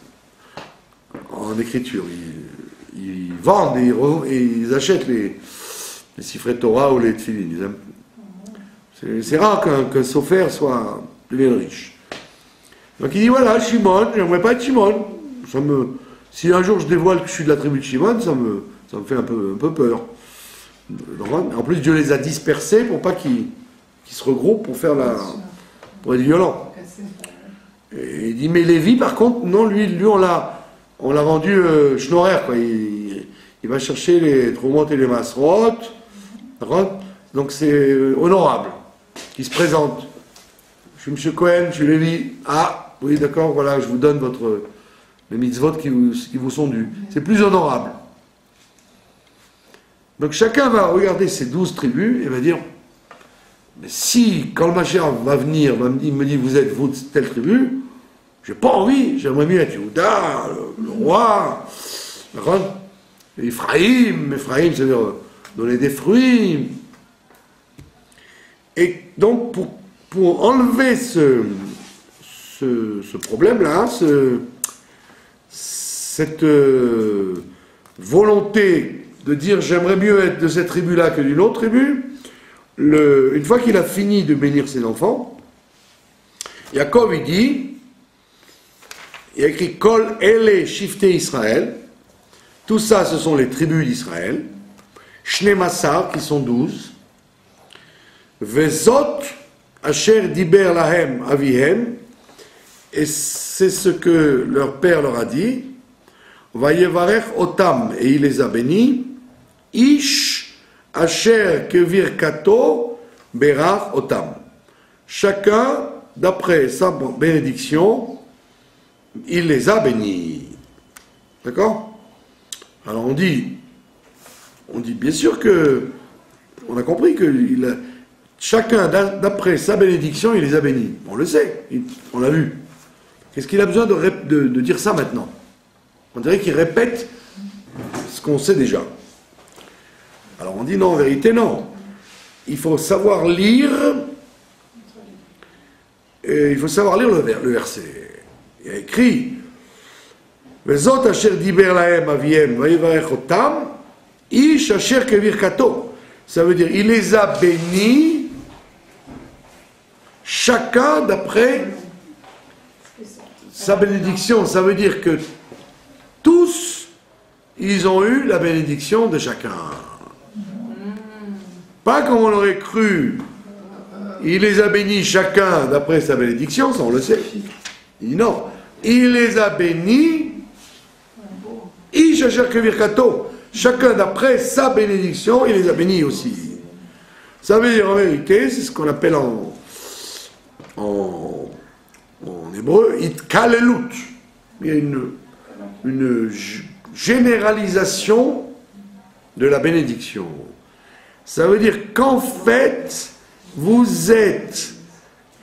en écriture. Ils vendent et ils achètent les siffrets Torah ou les tefilin. C'est rare qu'un sofer devienne riche. Donc il dit voilà, Shimon, j'aimerais pas être Shimon. Si un jour je dévoile que je suis de la tribu de Shimon, ça me fait un peu peur. En plus, Dieu les a dispersés pour pas qu'ils se regroupent pour être violents. Et il dit mais Lévi, par contre, non, lui on l'a rendu schnorrer, quoi. Il va chercher les Trumot et les Masrot. Donc c'est honorable. Il se présente. Je suis M. Cohen, je suis Lévi. Ah, oui, d'accord, voilà, je vous donne les mitzvot qui vous sont dus. C'est plus honorable. Donc chacun va regarder ces 12 tribus et va dire, mais si, quand le Mashiach va venir, il me dit, vous êtes vous de telle tribu, j'ai pas envie, j'aimerais mieux être Yehuda, le roi, Ephraïm, c'est-à-dire donner des fruits. Et donc, pour enlever ce problème-là, cette volonté de dire j'aimerais mieux être de cette tribu-là que d'une autre tribu, une fois qu'il a fini de bénir ses enfants, Yaakov il a écrit Kol Ele Shifté Israël, tout ça ce sont les tribus d'Israël, Shnemassar qui sont 12, Vezot Asher Diber Lahem Avihem, et c'est ce que leur père leur a dit, Vayevarech Otam, et il les a bénis, Ish Asher Kevir Kato Berach Otam. Chacun, d'après sa bénédiction, il les a bénis. D'accord? Alors on dit bien sûr que, on a compris que chacun, d'après sa bénédiction, il les a bénis. On le sait, on l'a vu. Qu'est-ce qu'il a besoin de dire ça maintenant? On dirait qu'il répète ce qu'on sait déjà. Alors on dit non, en vérité non. Il faut savoir lire, le verset. Il y a écrit Vezot asher diber lahem aviem vayevarech otam ish asher kevir kato. Ça veut dire il les a bénis chacun d'après sa bénédiction. Ça veut dire que tous, ils ont eu la bénédiction de chacun. Pas comme on l'aurait cru. Il les a bénis chacun d'après sa bénédiction, ça on le sait. Il dit non. Il les a bénis, chacun d'après sa bénédiction, il les a bénis aussi. Ça veut dire en vérité, c'est ce qu'on appelle en hébreu, itkalelut. Il y a une généralisation de la bénédiction. Ça veut dire qu'en fait, vous êtes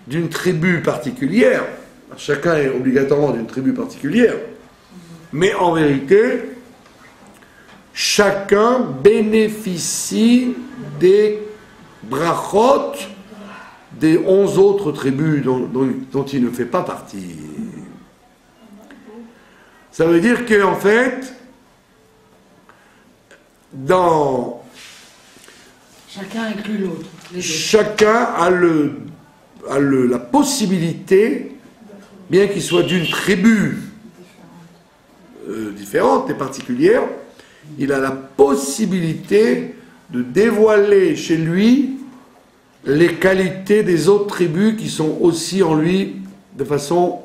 d'une tribu particulière, chacun est obligatoirement d'une tribu particulière, mais en vérité, chacun bénéficie des brachot des 11 autres tribus dont il ne fait pas partie. Ça veut dire qu'en fait, chacun inclut l'autre. Chacun a la possibilité, bien qu'il soit d'une tribu différente et particulière, il a la possibilité de dévoiler chez lui les qualités des autres tribus qui sont aussi en lui de façon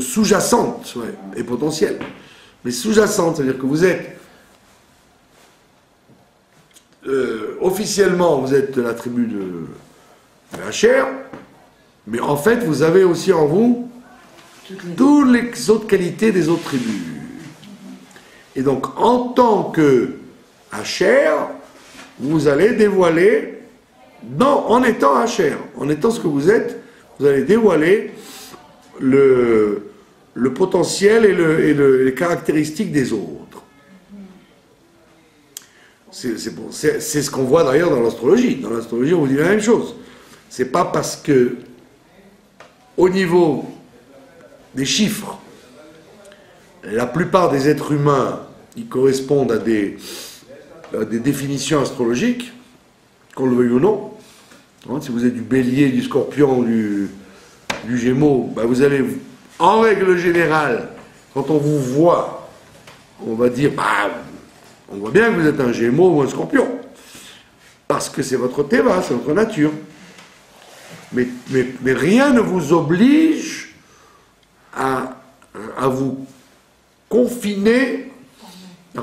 sous-jacente, ouais, et potentielle. Mais sous-jacente, c'est-à-dire que vous êtes officiellement, vous êtes de la tribu de Asher, mais en fait, vous avez aussi en vous toutes les autres qualités des autres tribus. Et donc, en tant que Asher, vous allez dévoiler, en étant Asher, en étant ce que vous êtes, vous allez dévoiler le potentiel et les caractéristiques des autres. C'est ce qu'on voit d'ailleurs dans l'astrologie. Dans l'astrologie, on vous dit la même chose. C'est pas parce que, au niveau des chiffres, la plupart des êtres humains, ils correspondent à des définitions astrologiques, qu'on le veuille ou non. Si vous êtes du bélier, du scorpion, du gémeaux, ben vous allez, en règle générale, quand on vous voit, on va dire, on voit bien que vous êtes un gémeau ou un scorpion. Parce que c'est votre théma, c'est votre nature. Mais rien ne vous oblige à vous confiner, à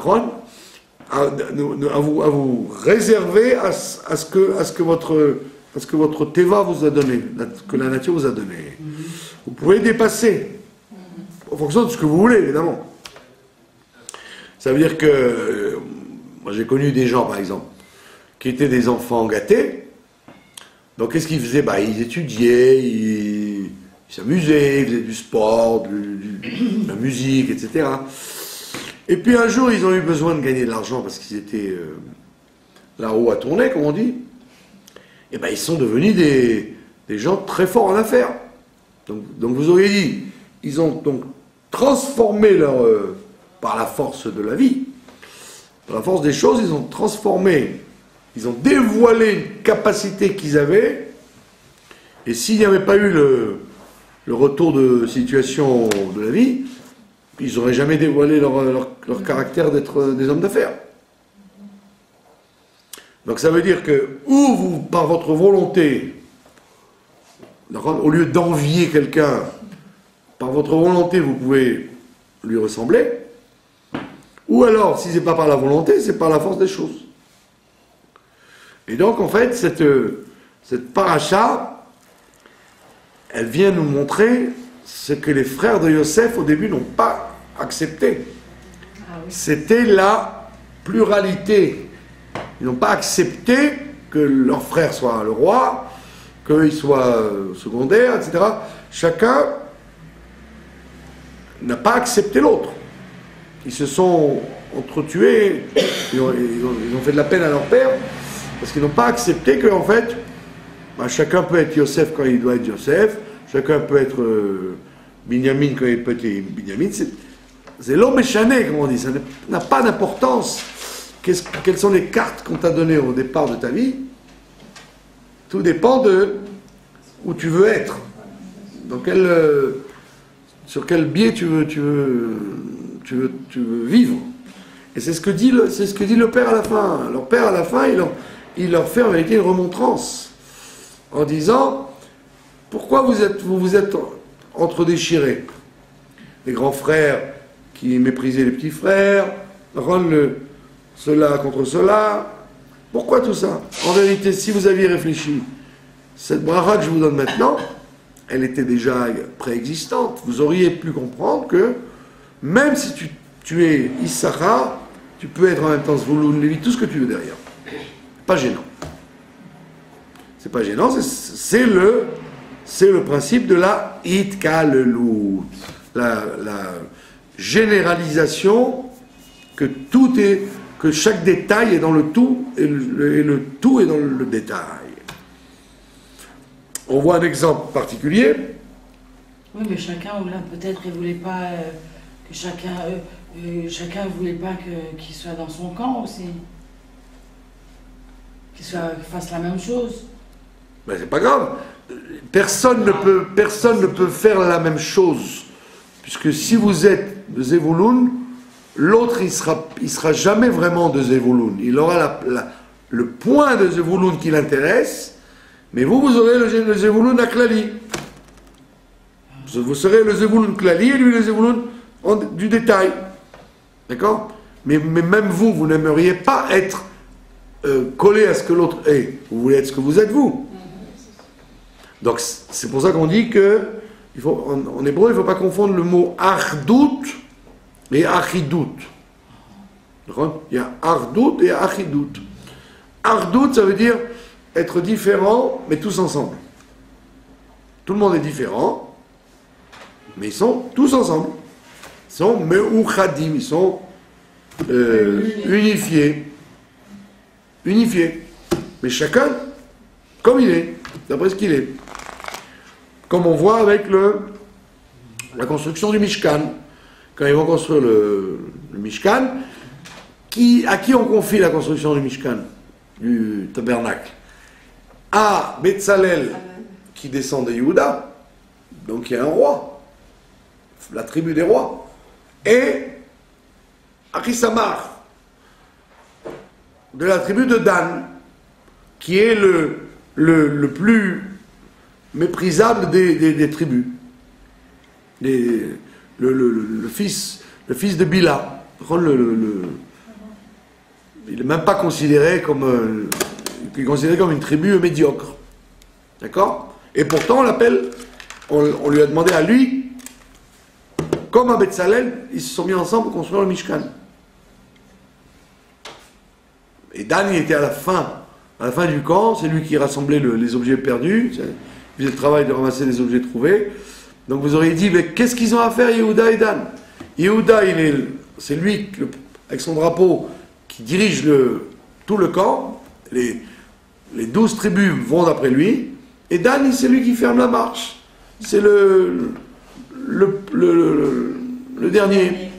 vous réserver à ce que votre teva vous a donné, que la nature vous a donné. Vous pouvez dépasser, en fonction de ce que vous voulez, évidemment. Ça veut dire que, moi j'ai connu des gens, par exemple, qui étaient des enfants gâtés. Donc qu'est-ce qu'ils faisaient? Ils étudiaient, ils s'amusaient, ils faisaient du sport, de la musique, etc. Et puis un jour, ils ont eu besoin de gagner de l'argent parce qu'ils étaient la roue à tourner, comme on dit. Et ils sont devenus des gens très forts en affaires. Donc vous auriez dit, ils ont donc transformé par la force de la vie, par la force des choses, ils ont transformé, ils ont dévoilé une capacité qu'ils avaient. Et s'il n'y avait pas eu le retour de situation de la vie, ils n'auraient jamais dévoilé leur caractère d'être des hommes d'affaires. Donc ça veut dire que, ou vous, par votre volonté, au lieu d'envier quelqu'un, par votre volonté, vous pouvez lui ressembler, ou alors, si ce n'est pas par la volonté, c'est par la force des choses. Et donc, en fait, cette paracha, elle vient nous montrer ce que les frères de Yosef, au début, n'ont pas accepté. C'était la pluralité. Ils n'ont pas accepté que leur frère soit le roi, qu'il soit secondaire, etc. Chacun n'a pas accepté l'autre. Ils se sont entretués, ils ont fait de la peine à leur père, parce qu'ils n'ont pas accepté qu'en fait, chacun peut être Yosef quand il doit être Yosef, chacun peut être Binyamin quand il peut être Binyamin. C'est l'homme échané, comme on dit, ça n'a pas d'importance. Quelles sont les cartes qu'on t'a données au départ de ta vie? Tout dépend de où tu veux être, sur quel biais tu veux vivre. Et c'est ce que dit le père à la fin. Leur père à la fin, il leur fait en réalité une remontrance en disant pourquoi vous êtes entre-déchirés. Les grands frères qui méprisaient les petits frères, rendent cela contre cela. Pourquoi tout ça? En vérité, si vous aviez réfléchi, cette bracha que je vous donne maintenant, elle était déjà préexistante. Vous auriez pu comprendre que même si tu es Issachar, tu peux être en même temps Zvouloun, Lévi, tout ce que tu veux derrière. Pas gênant. C'est pas gênant, c'est le principe de la Itkalelut, la généralisation que chaque détail est dans le tout et le tout est dans le détail. on voit un exemple particulier. Oui, mais chacun, ou là, peut-être, il voulait pas que chacun voulait pas qu'il soit dans son camp aussi. Qu'il fasse la même chose. Ben, c'est pas grave. Personne ne peut faire la même chose. Puisque si vous êtes de Zevouloun, l'autre, il sera jamais vraiment de Zevouloun. Il aura le point de Zevouloun qui l'intéresse, mais vous aurez le Zevouloun Aklali. Vous serez le Zevouloun Klali et lui le Zevouloun du détail. D'accord? Mais même vous n'aimeriez pas être collé à ce que l'autre est. Vous voulez être ce que vous êtes vous. Donc c'est pour ça qu'on dit que en hébreu, il ne faut pas confondre le mot ardout et achidout. Il y a ardout et achidout. Ardout, ça veut dire être différent, mais tous ensemble. Tout le monde est différent, mais ils sont tous ensemble. Ils sont meuchadim, ils sont unifiés. Unifiés. Mais chacun, comme il est, d'après ce qu'il est. Comme on voit avec la construction du Mishkan. Quand ils vont construire le Mishkan, à qui on confie la construction du Mishkan, du tabernacle? À Betzalel, qui descend de Yehuda, donc il y a un roi, la tribu des rois, et Achisamar, de la tribu de Dan, qui est le plus méprisable des tribus. Le fils de Bila. Il n'est même pas considéré comme il est considéré comme une tribu médiocre. D'accord? Et pourtant, on lui a demandé à lui, comme à Betzalel, ils se sont mis ensemble pour construire le Mishkan. Et Dan, il était à la fin du camp, c'est lui qui rassemblait les objets perdus, il faisait le travail de ramasser les objets trouvés. Donc vous auriez dit, mais qu'est-ce qu'ils ont à faire, Yehuda et Dan? Yehuda, c'est lui, avec son drapeau, qui dirige tout le camp. Les 12 tribus vont d'après lui. Et Dan, c'est lui qui ferme la marche. C'est le dernier.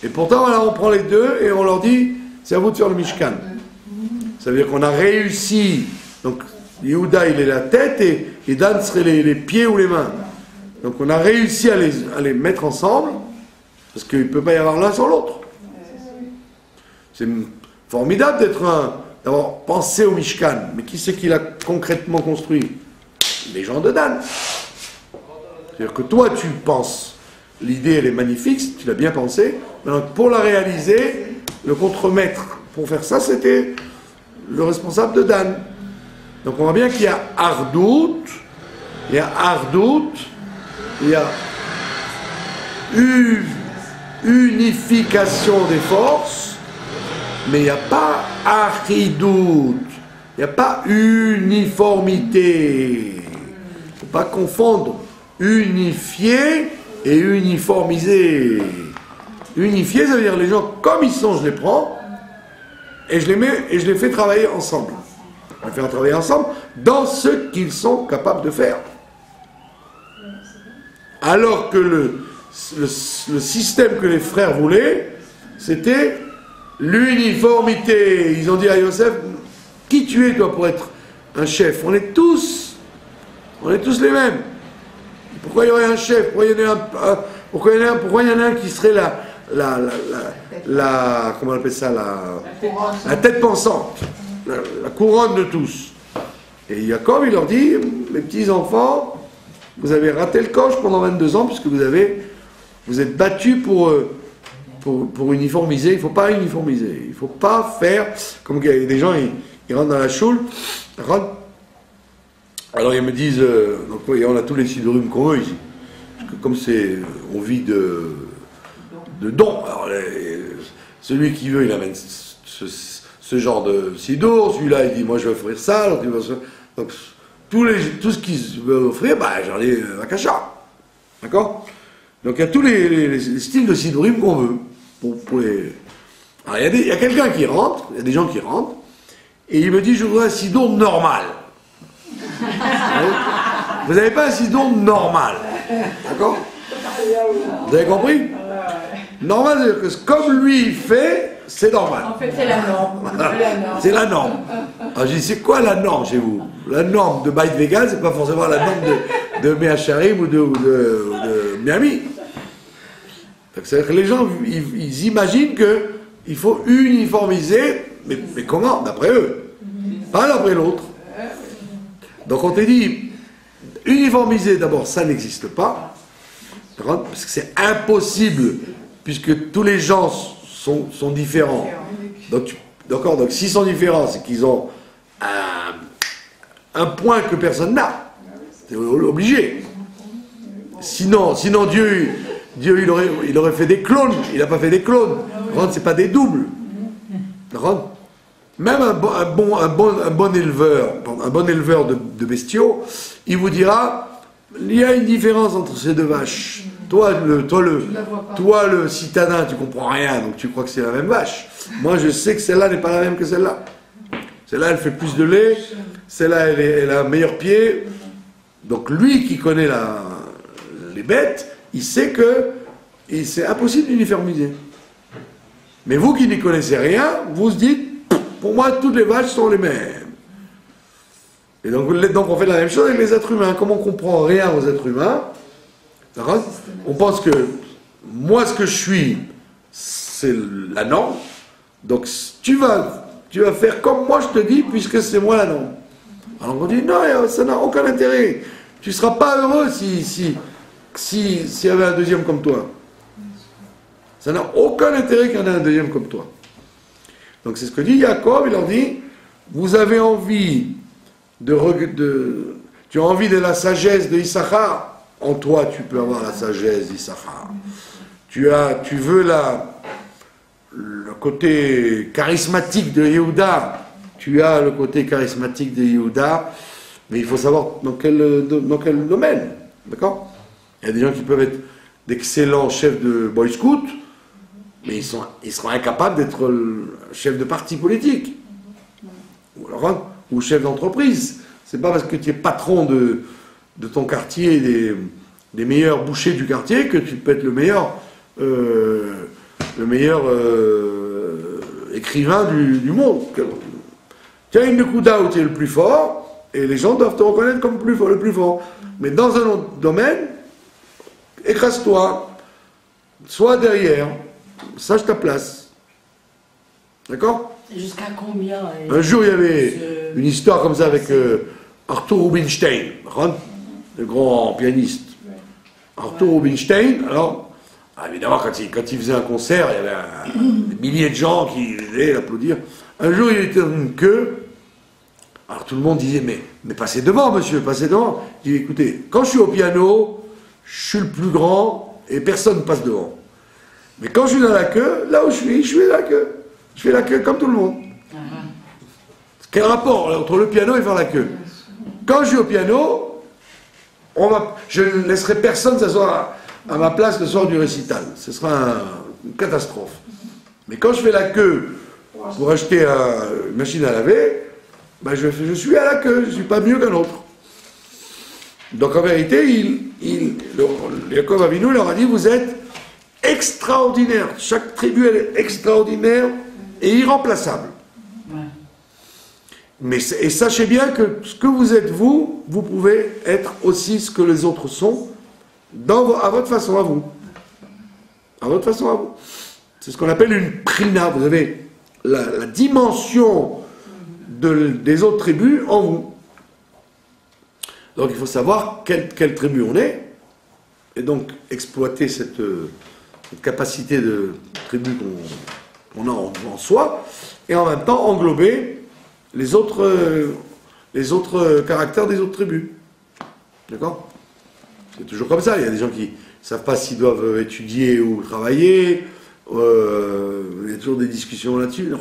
Et pourtant, voilà, on prend les deux et on leur dit, c'est à vous de faire le Mishkan. Ça veut dire qu'on a réussi. Donc, Yehuda, il est la tête et Dan serait les pieds ou les mains. Donc on a réussi à les mettre ensemble, parce qu'il ne peut pas y avoir l'un sans l'autre. C'est formidable d'avoir pensé au Mishkan, mais qui c'est qui l'a concrètement construit? Les gens de Dan. C'est-à-dire que toi tu penses, l'idée elle est magnifique, tu l'as bien pensé, mais pour la réaliser, le contremaître pour faire ça, c'était le responsable de Dan. Donc on voit bien qu'il y a Ardout, il y a unification des forces, mais il n'y a pas achidout, il n'y a pas uniformité. Il ne faut pas confondre unifié et uniformisé. Unifié, ça veut dire les gens comme ils sont, je les prends, et je les mets et je les fais travailler ensemble. On les fait travailler ensemble dans ce qu'ils sont capables de faire. Alors que le système que les frères voulaient, c'était l'uniformité. Ils ont dit à Yosef, qui tu es toi pour être un chef? On est tous les mêmes. Pourquoi il y aurait un chef? Pourquoi il y en a un qui serait comment on appelle ça, la tête pensante, la couronne de tous? Et Jacob, il leur dit, mes petits enfants, vous avez raté le coche pendant 22 ans puisque vous êtes battus pour uniformiser. Il ne faut pas uniformiser. Il ne faut pas faire comme des gens, ils rentrent dans la choule. Alors ils me disent, donc on a tous les sidorim qu'on veut ici. Parce que comme on vit de dons. Alors celui qui veut, il amène ce genre de sidour. Celui-là, il dit, moi je vais offrir ça. L'autre, il va offrir... Donc, tout ce qu'ils veulent offrir, j'en ai la cacha. D'accord? Donc il y a tous les styles de sidorim qu'on veut. Alors il y a quelqu'un qui rentre, il y a des gens qui rentrent, et il me dit, je voudrais un sidour normal. Vous n'avez pas un sinon normal. D'accord? Vous avez compris? Normal, c'est-à-dire que comme lui il fait, c'est normal. En fait, c'est la norme. C'est la norme. Alors je dis, c'est quoi la norme chez vous? La norme de Byte Vegas, c'est pas forcément la norme de Meacharim ou de Miami. C'est-à-dire que les gens, ils imaginent qu'il faut uniformiser, mais comment? D'après eux. Pas d'après l'autre. Donc on te dit, uniformiser d'abord, ça n'existe pas. Parce que c'est impossible, puisque tous les gens sont différents. Donc, d'accord, donc s'ils sont différents, c'est qu'ils ont un point que personne n'a. C'est obligé. Sinon Dieu il aurait fait des clones. Il n'a pas fait des clones. C'est pas des doubles. Même un bon éleveur de bestiaux, il vous dira, il y a une différence entre ces deux vaches. Toi, le citadin, tu comprends rien, donc tu crois que c'est la même vache. Moi, je sais que celle-là n'est pas la même que celle-là. Celle-là, elle fait plus de lait. Celle-là, elle a un meilleur pied. Donc, lui qui connaît les bêtes, il sait que c'est impossible d'uniformiser. Mais vous qui n'y connaissez rien, vous vous dites, pour moi, toutes les vaches sont les mêmes. Et donc on fait la même chose avec les êtres humains. Comme on ne comprend rien aux êtres humains, on pense que moi, ce que je suis, c'est la norme. Donc tu vas faire comme moi je te dis, puisque c'est moi la norme. Alors on dit, non, ça n'a aucun intérêt. Tu ne seras pas heureux s'il y avait un deuxième comme toi. Ça n'a aucun intérêt qu'il y en ait un deuxième comme toi. Donc c'est ce que dit Jacob, il leur dit, vous avez envie tu as envie de la sagesse de Issachar, en toi tu peux avoir la sagesse d'Issachar. Tu veux le côté charismatique de Yehuda, tu as le côté charismatique de Yehuda, mais il faut savoir dans quel domaine, d'accord? Il y a des gens qui peuvent être d'excellents chefs de Boy Scout, mais ils seront incapables d'être chef de parti politique, ou chef d'entreprise. C'est pas parce que tu es patron de ton quartier, des meilleurs bouchers du quartier, que tu peux être le meilleur écrivain du monde. Tu as une Nekuda où tu es le plus fort, et les gens doivent te reconnaître comme le plus fort. Mais dans un autre domaine, écrase-toi, sois derrière, sache ta place. D'accord? Jusqu'à combien? Un jour, il y avait une histoire comme ça avec Arthur Rubinstein, le grand pianiste. Arthur Rubinstein, alors, évidemment, quand il faisait un concert, il y avait des milliers de gens qui venaient l'applaudir. Un jour, il était dans une queue. Alors tout le monde disait, mais passez devant, monsieur, passez devant. Il dit, écoutez, quand je suis au piano, je suis le plus grand et personne ne passe devant. Mais quand je suis dans la queue, là où je suis dans la queue. Je fais la queue comme tout le monde. Quel rapport entre le piano et faire la queue? Quand je suis au piano, je ne laisserai personne s'asseoir à ma place le soir du récital. Ce sera une catastrophe. Mais quand je fais la queue pour acheter une machine à laver, je suis à la queue, je ne suis pas mieux qu'un autre. Donc en vérité, Yaakov Avinu leur a dit, vous êtes extraordinaire. Chaque tribu elle est extraordinaire et irremplaçable. Ouais. Et sachez bien que ce que vous êtes vous pouvez être aussi ce que les autres sont à votre façon à vous. À votre façon à vous. C'est ce qu'on appelle une prina. Vous avez la dimension des autres tribus en vous. Donc il faut savoir quelle tribu on est, et donc exploiter cette capacité de tribu qu'on a en soi, et en même temps englober les autres caractères des autres tribus. D'accord? C'est toujours comme ça. Il y a des gens qui ne savent pas s'ils doivent étudier ou travailler. Il y a toujours des discussions là-dessus. Il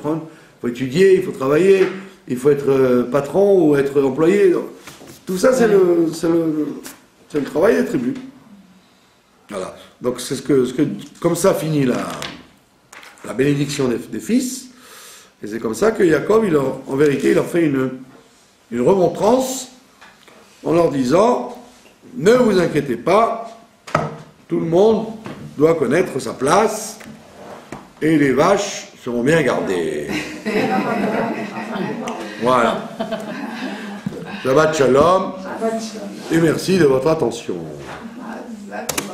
faut étudier, il faut travailler, il faut être patron ou être employé. Tout ça, c'est le travail des tribus. Voilà. Donc, comme ça finit la bénédiction des fils. Et c'est comme ça que Jacob, en vérité, il leur fait une remontrance en leur disant « Ne vous inquiétez pas, tout le monde doit connaître sa place et les vaches seront bien gardées. » Voilà. Shabbat Shalom et merci de votre attention. D'accord.